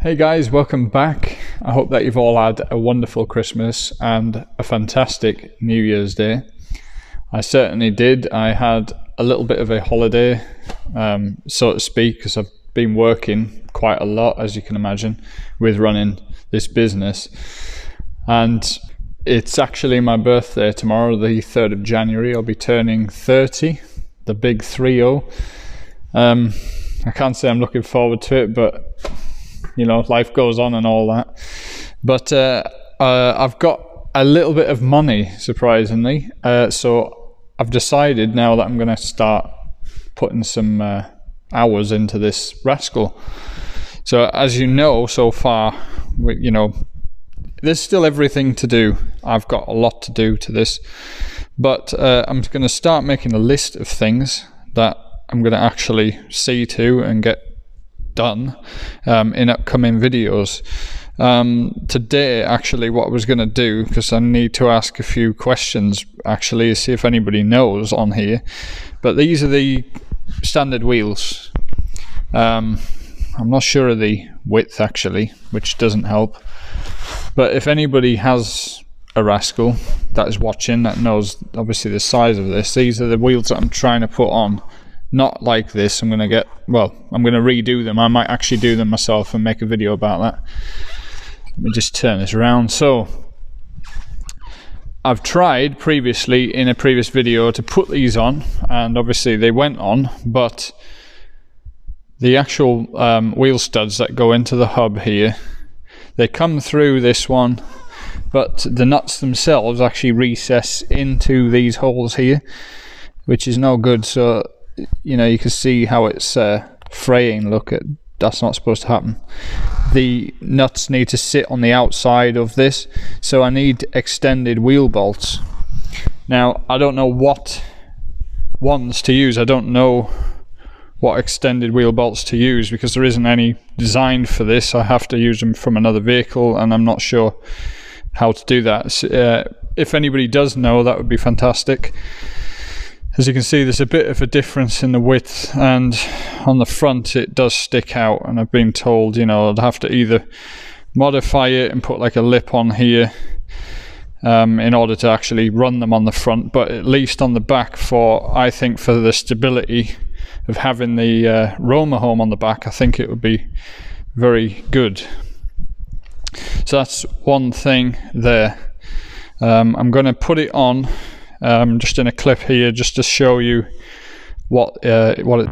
Hey guys, welcome back. I hope that you've all had a wonderful Christmas and a fantastic New Year's Day. I certainly did. I had a little bit of a holiday, so to speak, because I've been working quite a lot, as you can imagine, with running this business. And it's actually my birthday tomorrow, the 3rd of January. I'll be turning 30, the big 3-0. I can't say I'm looking forward to it, but you know, life goes on and all that. But I've got a little bit of money, surprisingly. So I've decided now that I'm going to start putting some hours into this Rascal. So as you know, so far, you know, there's still everything to do. I've got a lot to do to this. But I'm going to start making a list of things that I'm going to actually see to and get done in upcoming videos. Today, actually, what I was going to do, because I need to ask a few questions, actually, see if anybody knows on here. But these are the standard wheels. I'm not sure of the width, actually, which doesn't help. But if anybody has a Rascal that is watching that knows, obviously, the size of this, these are the wheels that I'm trying to put on. Not like this. I'm going to redo them. I might actually do them myself and make a video about that. Let me just turn this around. So I've tried previously in a previous video to put these on, and obviously they went on, but the actual wheel studs that go into the hub here, they come through this one, but the nuts themselves actually recess into these holes here, which is no good. So you know, you can see how it's fraying. Look, that's not supposed to happen. The nuts need to sit on the outside of this, so I need extended wheel bolts. Now, I don't know what ones to use. I don't know what extended wheel bolts to use because there isn't any designed for this. I have to use them from another vehicle, and I'm not sure how to do that. So, if anybody does know, that would be fantastic. As you can see, there's a bit of a difference in the width, and on the front it does stick out, and I've been told, you know, I'd have to either modify it and put like a lip on here in order to actually run them on the front, but at least on the back, I think for the stability of having the Roma home on the back, I think it would be very good. So that's one thing there. I'm going to put it on just in a clip here, just to show you what it.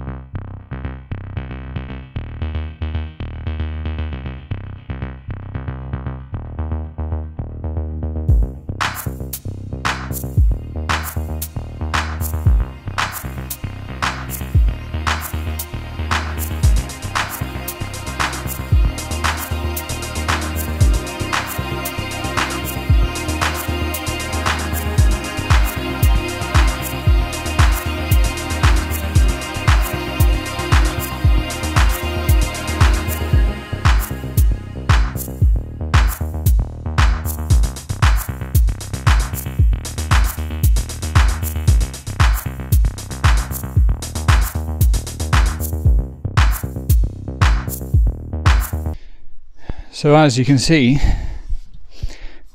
So as you can see,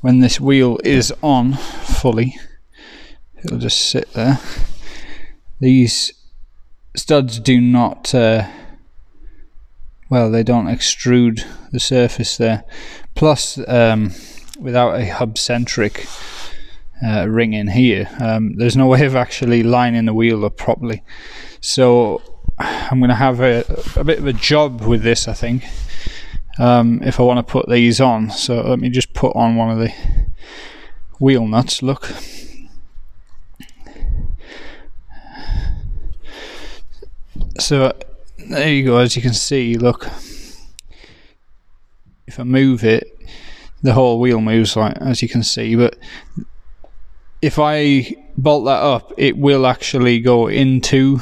when this wheel is on fully, it'll just sit there. These studs do not, well, they don't extrude the surface there. Plus, without a hub-centric ring in here, there's no way of actually lining the wheel up properly. So I'm going to have a bit of a job with this, I think. If I want to put these on. So let me just put on one of the wheel nuts. Look, so there you go. As you can see, look, if I move it, the whole wheel moves, like as you can see. But if I bolt that up, it will actually go into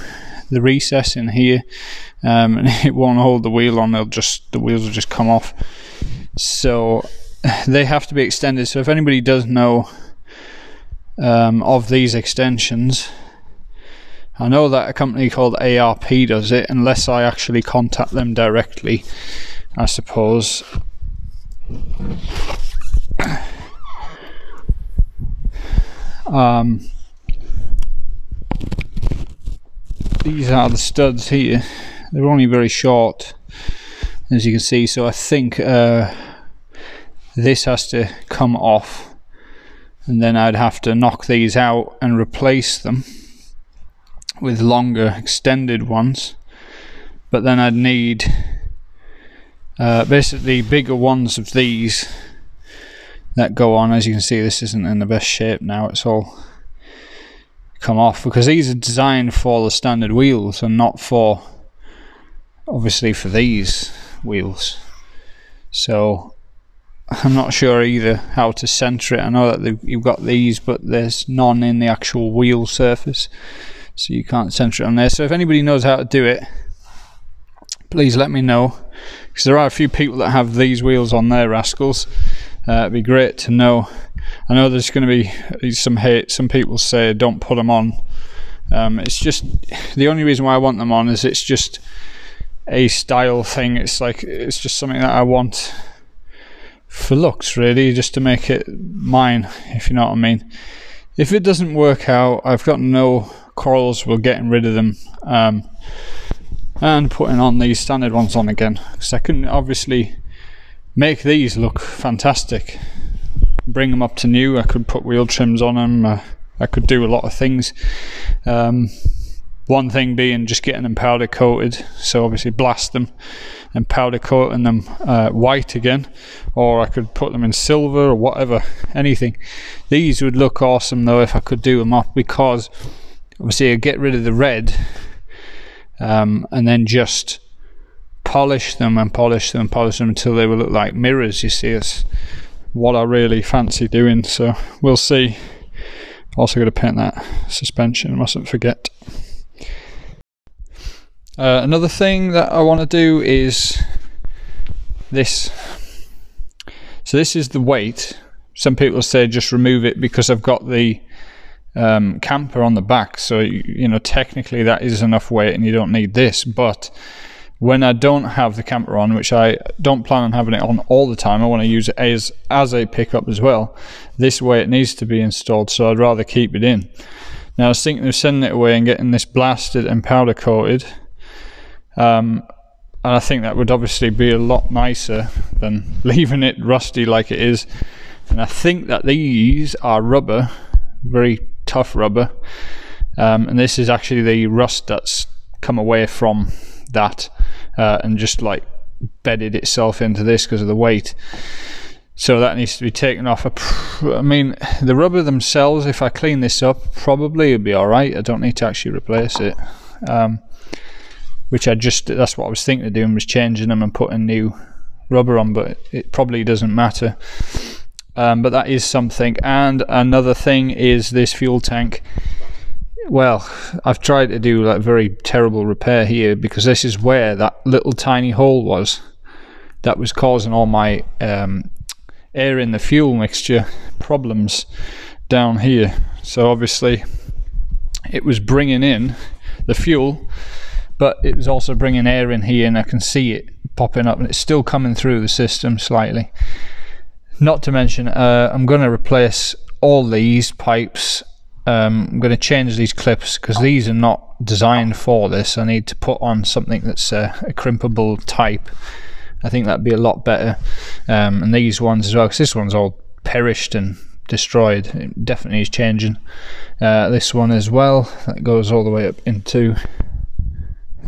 the recess in here, and it won't hold the wheel on. The wheels will just come off. So they have to be extended. So if anybody does know of these extensions, I know that a company called ARP does it, unless I actually contact them directly. I suppose. These are the studs here. They're only very short, as you can see, so I think this has to come off, and then I'd have to knock these out and replace them with longer extended ones, but then I'd need basically bigger ones of these that go on. As you can see, this isn't in the best shape now, it's all come off, because these are designed for the standard wheels and not for, obviously, for these wheels. So I'm not sure either how to center it. I know that you've got these, but there's none in the actual wheel surface, so you can't center it on there. So if anybody knows how to do it, please let me know, because there are a few people that have these wheels on their Rascals. It'd be great to know. I know there's going to be some hate. Some people say don't put them on. It's just, the only reason why I want them on is it's just a style thing. It's like, it's just something that I want for looks, really, just to make it mine, if you know what I mean. If it doesn't work out, I've got no quarrels with getting rid of them and putting on these standard ones on again, because I can obviously make these look fantastic, bring them up to new. I could put wheel trims on them, I could do a lot of things. One thing being just getting them powder coated, so obviously blast them and powder coating them white again, or I could put them in silver or whatever, anything. These would look awesome though if I could do them up, because obviously I get rid of the red and then just polish them and polish them and polish them until they will look like mirrors. You see, it's what I really fancy doing, so we'll see. Also got to paint that suspension, mustn't forget. Another thing that I want to do is this. So this is the weight. Some people say just remove it because I've got the camper on the back, so you know, technically that is enough weight and you don't need this. But when I don't have the camper on, which I don't plan on having it on all the time, I want to use it as a pickup as well, this weight needs to be installed, so I'd rather keep it in. Now I was thinking of sending it away and getting this blasted and powder coated, and I think that would obviously be a lot nicer than leaving it rusty like it is. And I think that these are rubber, very tough rubber, and this is actually the rust that's come away from that and just like bedded itself into this because of the weight. So that needs to be taken off. I mean, the rubber themselves, if I clean this up, probably it'll be alright. I don't need to actually replace it, which that's what I was thinking of doing, was changing them and putting new rubber on, but it probably doesn't matter. But that is something. And another thing is this fuel tank. Well, I've tried to do like very terrible repair here, because this is where that little tiny hole was that was causing all my air in the fuel mixture problems down here. So obviously it was bringing in the fuel, but it was also bringing air in here, and I can see it popping up, and it's still coming through the system slightly. Not to mention, I'm going to replace all these pipes. I'm going to change these clips because these are not designed for this. I need to put on something that's a crimpable type. I think that'd be a lot better. And these ones as well, because this one's all perished and destroyed. It definitely is changing. This one as well, that goes all the way up into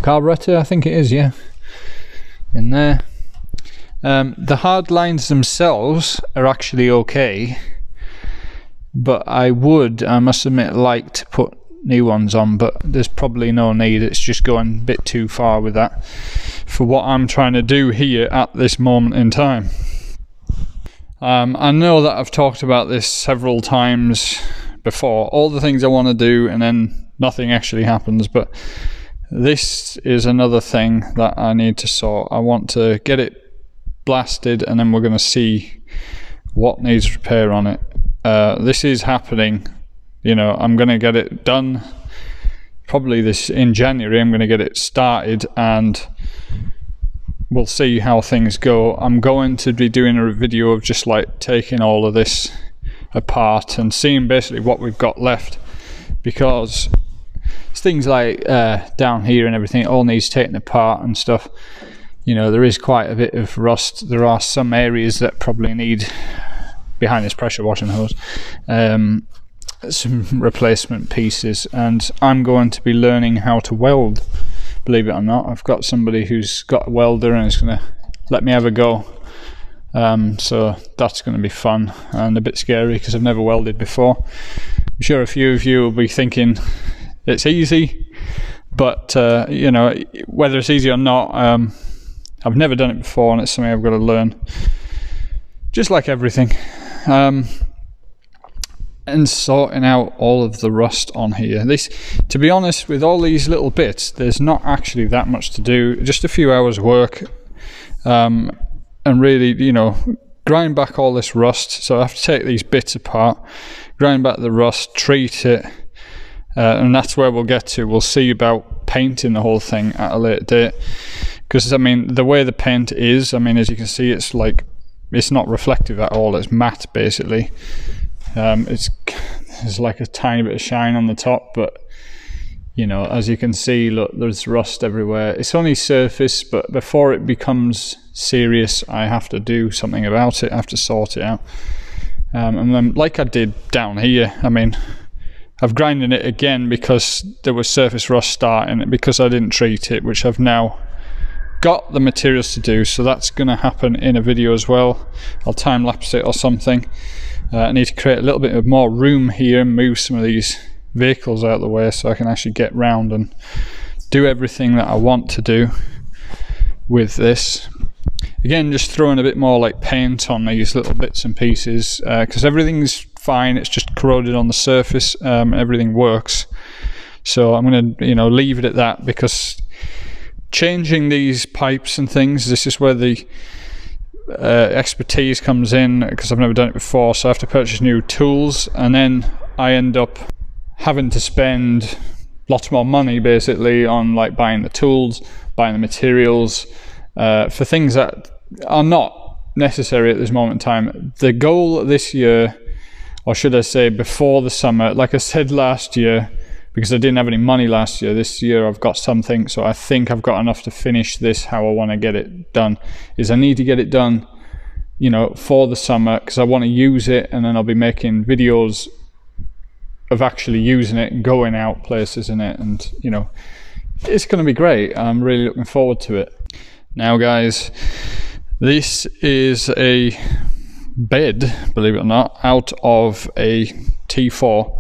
carburetor, I think it is, yeah, in there. The hard lines themselves are actually okay, but I must admit, like to put new ones on, but there's probably no need. It's just going a bit too far with that for what I'm trying to do here at this moment in time. I know that I've talked about this several times before, all the things I want to do and then nothing actually happens, but this is another thing that I need to sort. I want to get it blasted, and then we're going to see what needs repair on it. This is happening, you know. I'm going to get it done probably in January. I'm going to get it started, and we'll see how things go. I'm going to be doing a video of just like taking all of this apart and seeing basically what we've got left, because it's things like down here and everything, it all needs taking apart and stuff. You know, there is quite a bit of rust. There are some areas that probably need, behind this pressure washing hose, some replacement pieces, and I'm going to be learning how to weld, believe it or not. I've got somebody who's got a welder and is going to let me have a go, so that's going to be fun and a bit scary because I've never welded before. I'm sure a few of you will be thinking it's easy, but you know, whether it's easy or not, I've never done it before and it's something I've got to learn, just like everything. And sorting out all of the rust on here. This, to be honest, with all these little bits, there's not actually that much to do. Just a few hours work, and really, you know, grind back all this rust. So I have to take these bits apart, grind back the rust, treat it, and that's where we'll get to. We'll see about painting the whole thing at a later date, because I mean, the way the paint is, I mean, as you can see, it's like, it's not reflective at all. It's matte basically. There's like a tiny bit of shine on the top, but you know, as you can see, look, there's rust everywhere. It's only surface, but before it becomes serious, I have to do something about it. I have to sort it out. And then, like I did down here, I mean, I've grinded it again because there was surface rust starting it, because I didn't treat it, which I've now got the materials to do, so that's going to happen in a video as well. I'll time lapse it or something. I need to create a little bit of more room here and move some of these vehicles out of the way so I can actually get round and do everything that I want to do with this. Again, just throwing a bit more like paint on these little bits and pieces, because everything's fine, it's just corroded on the surface, everything works. So I'm going to, you know, leave it at that, because changing these pipes and things, this is where the expertise comes in, because I've never done it before, so I have to purchase new tools, and then I end up having to spend lots more money basically on like buying the tools, buying the materials, for things that are not necessary at this moment in time. The goal this year, or should I say before the summer, like I said last year, because I didn't have any money last year, this year I've got something, so I think I've got enough to finish this how I want to get it done, is I need to get it done, you know, for the summer, because I want to use it, and then I'll be making videos of actually using it and going out places in it, and you know, it's going to be great. I'm really looking forward to it. Now guys, this is a bed, believe it or not, out of a T4.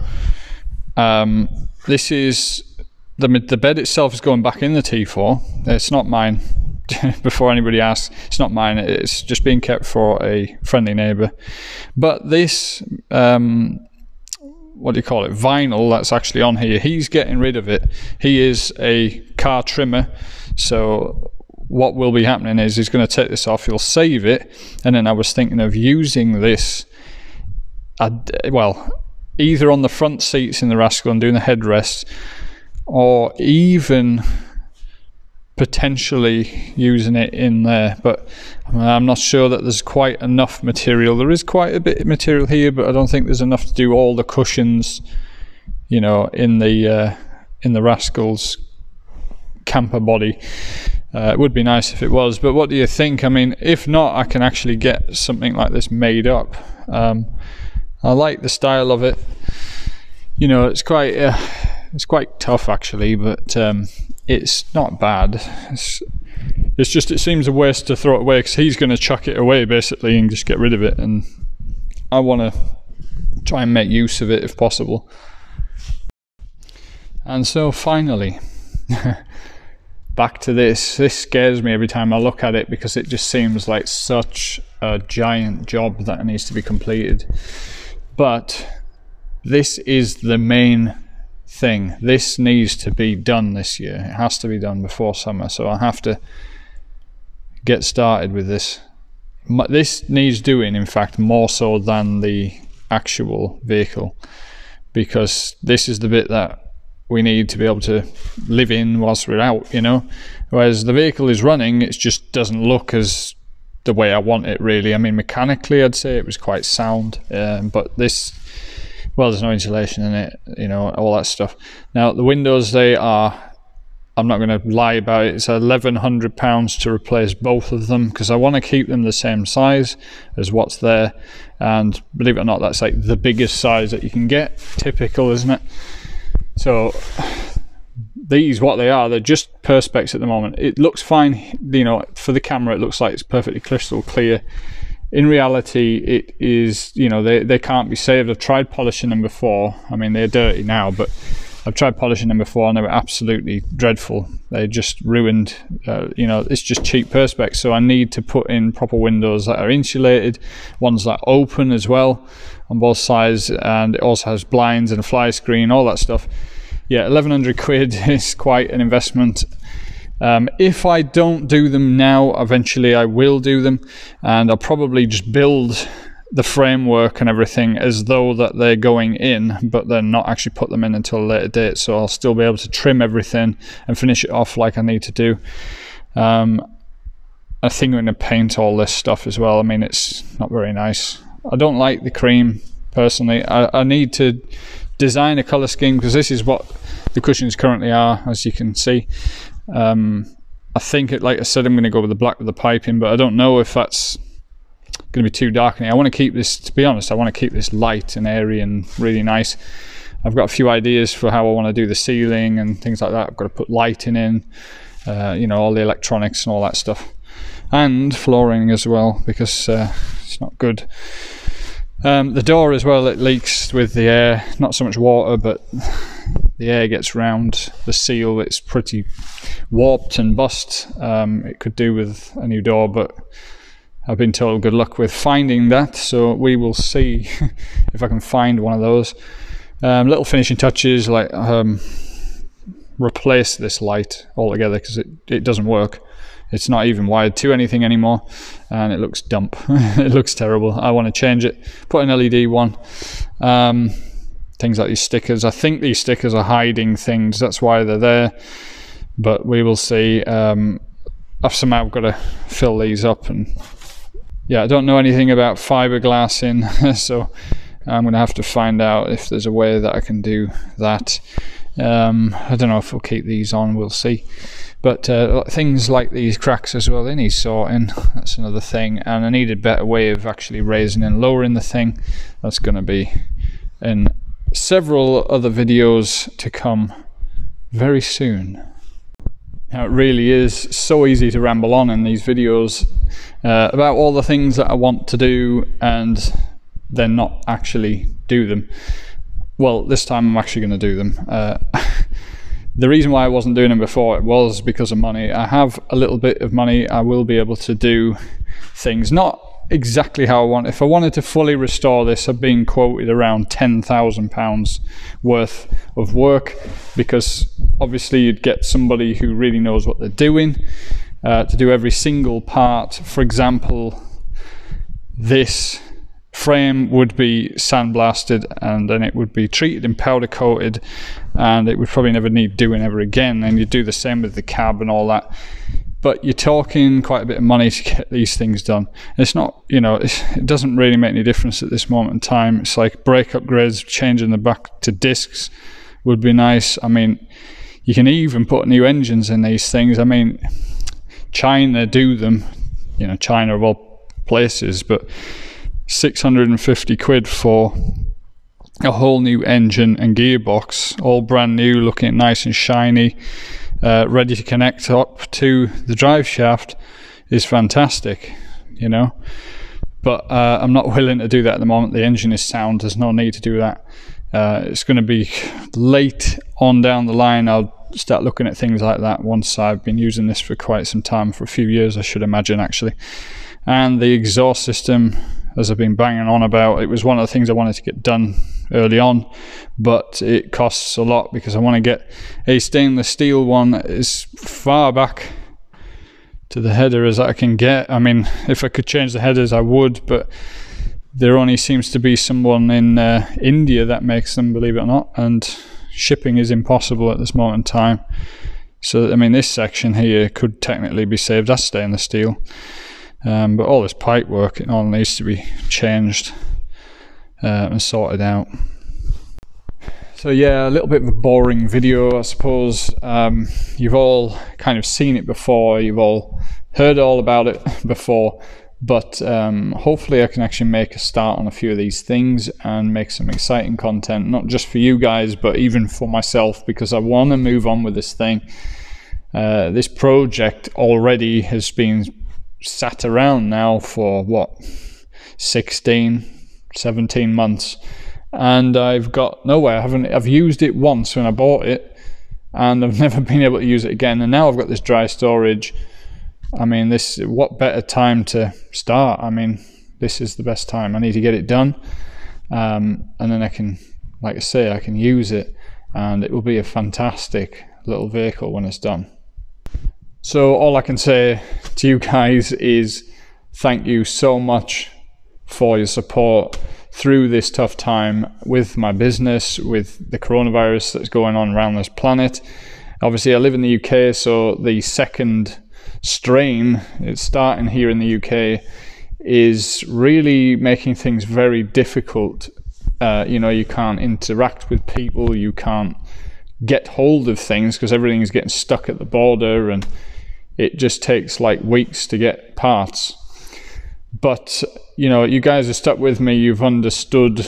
This is the bed itself is going back in the T4. It's not mine. Before anybody asks, it's not mine. It's just being kept for a friendly neighbour. But this, what do you call it, vinyl that's actually on here, he's getting rid of it. He is a car trimmer, so what will be happening is he's going to take this off, he'll save it, and then I was thinking of using this, well, either on the front seats in the Rascal and doing the headrest, or even potentially using it in there, but I'm not sure that there's quite enough material. There is quite a bit of material here, but I don't think there's enough to do all the cushions, you know, in the Rascal's camper body. It would be nice if it was, but what do you think? I mean, if not, I can actually get something like this made up. I like the style of it. You know, it's quite tough actually, but it's not bad. It's just, it seems a waste to throw it away, because he's going to chuck it away basically and just get rid of it, and I want to try and make use of it if possible. And so finally, back to this. This scares me every time I look at it, because it just seems like such a giant job that needs to be completed. But this is the main thing. This needs to be done this year. It has to be done before summer, so I have to get started with this. This needs doing, in fact, more so than the actual vehicle, because this is the bit that we need to be able to live in whilst we're out, you know. Whereas the vehicle is running, it just doesn't look as the way I want it, really. I mean, mechanically I'd say it was quite sound, but this, well, there's no insulation in it, you know, all that stuff. Now the windows, they are, I'm not going to lie about it, it's £1,100 to replace both of them, because I want to keep them the same size as what's there. And believe it or not, that's like the biggest size that you can get, typical, isn't it? So these, what they are, they're just perspex at the moment. It looks fine, you know, for the camera it looks like it's perfectly crystal clear. In reality, it is, you know, they can't be saved. I've tried polishing them before. I mean, they're dirty now, but I've tried polishing them before and they were absolutely dreadful. They just ruined, you know, it's just cheap perspex. So I need to put in proper windows that are insulated, ones that open as well on both sides, and it also has blinds and a fly screen, all that stuff. Yeah, 1,100 quid is quite an investment. If I don't do them now, eventually I will do them, and I'll probably just build the framework and everything as though that they're going in, but then not actually put them in until a later date. So I'll still be able to trim everything and finish it off like I need to do. I think I'm going to paint all this stuff as well. I mean, it's not very nice. I don't like the cream personally. I need to design a color scheme, because this is what the cushions currently are, as you can see. I think, like I said, I'm going to go with the black with the piping, but I don't know if that's going to be too darkening. I want to keep this, to be honest, I want to keep this light and airy and really nice. I've got a few ideas for how I want to do the ceiling and things like that. I've got to put lighting in, you know, all the electronics and all that stuff, and flooring as well, because it's not good. The door as well, it leaks with the air, not so much water, but the air gets round the seal. It's pretty warped and bust. It could do with a new door, but I've been told good luck with finding that, so we will see if I can find one of those. Little finishing touches, like replace this light altogether, because it doesn't work. It's not even wired to anything anymore, and it looks dump. It looks terrible. I want to change it, put an LED one. Things like these stickers, I think these stickers are hiding things, that's why they're there, but we will see. I've somehow got to fill these up, and yeah, I don't know anything about fiberglass in, so I'm going to have to find out if there's a way that I can do that. I don't know if we'll keep these on, we'll see. But things like these cracks as well, they need sorting. That's another thing, and I need a better way of actually raising and lowering the thing. That's going to be in several other videos to come very soon. Now, it really is so easy to ramble on in these videos about all the things that I want to do and then not actually do them. Well, this time I'm actually going to do them. The reason why I wasn't doing them before was because of money. I have a little bit of money. I will be able to do things not exactly how I want. If I wanted to fully restore this, I've been quoted around £10,000 worth of work, because obviously you'd get somebody who really knows what they're doing to do every single part. For example, this frame would be sandblasted, and then it would be treated and powder coated, and it would probably never need doing ever again. And you do the same with the cab and all that. But you're talking quite a bit of money to get these things done. It's not, you know, it doesn't really make any difference at this moment in time. It's like brake upgrades, changing the back to discs would be nice. I mean, you can even put new engines in these things. I mean, China do them, you know, China of all places, but 650 quid for a whole new engine and gearbox, all brand new, looking nice and shiny, ready to connect up to the drive shaft, is fantastic, you know. But I'm not willing to do that at the moment. The engine is sound, there's no need to do that. It's going to be late on down the line. I'll start looking at things like that once I've been using this for quite some time, for a few years I should imagine, actually. And the exhaust system, as I've been banging on about, it was one of the things I wanted to get done early on, but it costs a lot, because I want to get a stainless steel one as far back to the header as I can get. I mean, if I could change the headers I would, but there only seems to be someone in India that makes them, believe it or not, and shipping is impossible at this moment in time. So I mean, this section here could technically be saved as stainless steel, but all this pipe work, it all needs to be changed and sorted out. So yeah, a little bit of a boring video, I suppose. You've all kind of seen it before, you've all heard all about it before, but hopefully I can actually make a start on a few of these things and make some exciting content, not just for you guys, but even for myself, because I want to move on with this thing. This project already has been sat around now for what, 16, 17 months, and I've got nowhere. I've used it once when I bought it, and I've never been able to use it again. And now I've got this dry storage. I mean, what better time to start? I mean, this is the best time. I need to get it done, and then I can, like I say, I can use it, and it will be a fantastic little vehicle when it's done. So all I can say to you guys is thank you so much for your support through this tough time with my business, with the coronavirus that's going on around this planet. Obviously, I live in the UK, so the second strain, it's starting here in the UK, is really making things very difficult. You know, you can't interact with people, you can't get hold of things because everything is getting stuck at the border, and it just takes like weeks to get parts. But you know, you guys are stuck with me, you've understood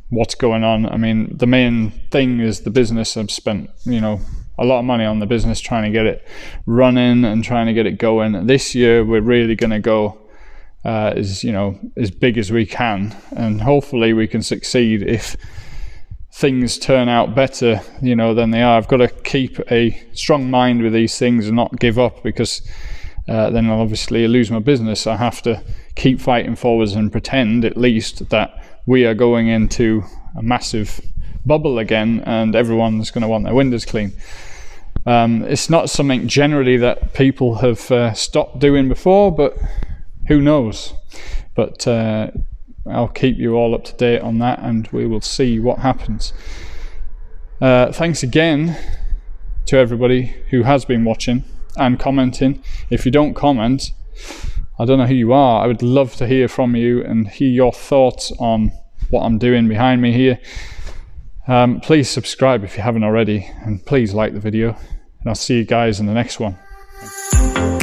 what's going on. I mean, the main thing is the business. I've spent, you know, a lot of money on the business trying to get it running and trying to get it going. This year we're really going to go as big as we can, and hopefully we can succeed if things turn out better, you know, than they are. I've got to keep a strong mind with these things and not give up, because then I'll obviously lose my business. I have to keep fighting forwards and pretend at least that we are going into a massive bubble again and everyone's going to want their windows clean. It's not something generally that people have stopped doing before, but who knows. But I'll keep you all up to date on that, and we will see what happens. Thanks again to everybody who has been watching and commenting. If you don't comment, I don't know who you are. I would love to hear from you and hear your thoughts on what I'm doing behind me here. Please subscribe if you haven't already, and please like the video, and I'll see you guys in the next one. Thanks.